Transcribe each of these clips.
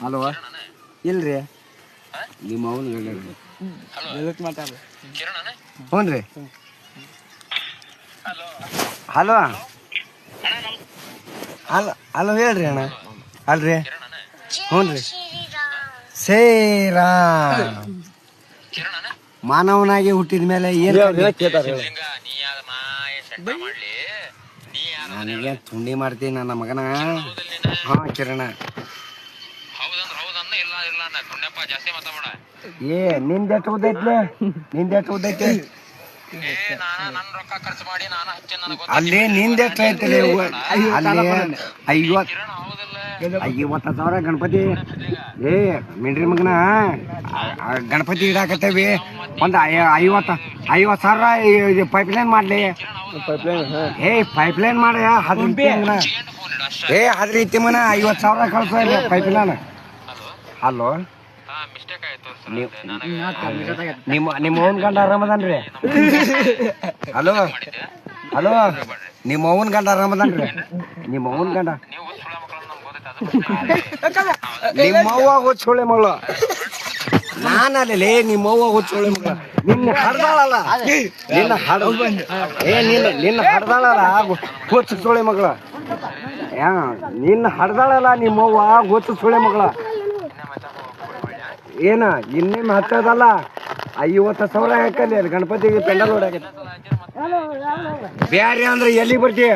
hello ಇಲ್ರಿ ನಿಮ್ಮ ಅವನು ಹೇಳ್ರಿ ಮಾತಾಡ ಹ್ಞೂ ರೀ ಹಲೋ ಹಲೋ ಹಲೋ ಹೇಳ್ರಿ ಅಣ್ಣ ಅಲ್ರಿ ಹ್ಞೂ ರೀ ಶ್ರೀರಾಮ್ ಮಾನವನಾಗಿ ಹುಟ್ಟಿದ ಮೇಲೆ ಏನು ನನಗೆ ತುಂಡಿ ಮಾಡ್ತೀನಿ ನನ್ನ ಮಗನ ಹಾ ಕಿರಣ ಏ ನಿಂದೆಷ್ಟು ಉದ್ದೈತ್ಲೆ ನಿಂದೆಷ್ಟು ಉದ್ದೈತಿ ಅಲ್ಲಿ ನಿಂದೆಷ್ಟು ಐತಿಲಿ ಅಲ್ಲಿ 50,000 ಗಣಪತಿ ಏ ಮಿಂಡ್ರಿ ಮಗನ ಗಣಪತಿ ಇಡಾಕತ್ತೇವಿ ಒಂದು 50,000 ಪೈಪ್ಲೈನ್ ಮಾಡ್ಲಿ ಏ ಪೈಪ್ಲೈನ್ ಮಾಡ ಅದ್ರ ರೀತಿ ಮನ 50,000 ಕಳ್ಸ ಪೈಪ್ಲೈನ್ ಹಲೋ ನಿಮ್ಮ ಅವನ್ ಗಂಡ ಆರಾಮದನ್ರಿ ಹಲೋ ಹಲೋ ನಿಮ್ಮ ಅವನ್ ಗಂಡ ಆರಾಮದನ್ರಿ ನಿಮ್ಮ ಅವನ್ ಗಂಡ ನಿಮ್ಮವ್ವ ಹುಚ್ಚೋಳೆ ಮಗಳು ನಾನಲ್ಲಿ ನಿಮ್ಮವ್ವ ಹುಚ್ಚೋಳೆ ಮಗಳ ನಿನ್ನ ಹಡ್ದಾಳಲ್ಲ ನಿನ್ನ ಹಡ್ದಾಳಲ್ಲ ಹುಚ್ಚ ಸೋಳೆ ಮಗಳ ನಿನ್ನ ಹಡ್ದಾಳಲ್ಲ ನಿಮ್ಮವ್ವ ಹುಚ್ಚ ಸೋಳೆ ಮಗಳ ಏನ ಇನ್ನೇನು ಹತ್ತದಲ್ಲ 50,000 ಹಾಕಲ್ಲಿ ಅಲ್ಲಿ ಗಣಪತಿಗೆ ಪೆಂಡಲ್ ಹೊಡ್ಯಾಕ ಬ್ಯಾರೆ ಅಂದ್ರೆ ಎಲ್ಲಿಗೆ ಬರ್ತೀಯ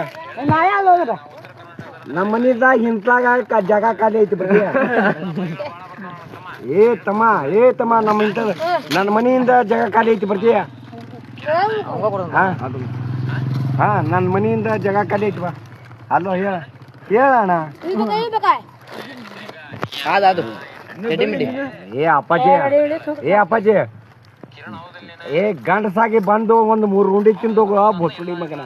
ನಮ್ಮ ಮನಿದಾಗ ಇಂಟ್ಲಾಗ ಜಾಗ ಖಾಲಿ ಐತಿ ಬರ್ತೀಯ ಏ ತಮ್ಮ ನನ್ನ ಮನೆಯಿಂದ ಜಾಗ ಖಾಲಿ ಐತಿ ಬರ್ತೀಯ ಹಾ ನನ್ನ ಮನೆಯಿಂದ ಜಾಗ ಖಾಲಿ ಐತಿ ಬಾ ಅಲ್ಲೋ ಹೇಳಣ್ಣ ಏ ಅಪ್ಪಾಜಿ ಏ ಗಂಡಸಾಗಿ ಬಂದು ಒಂದು 3 ಉಂಡಿ ತಿಂದೋಗು ಬೊಸುಳಿ ಮಗನ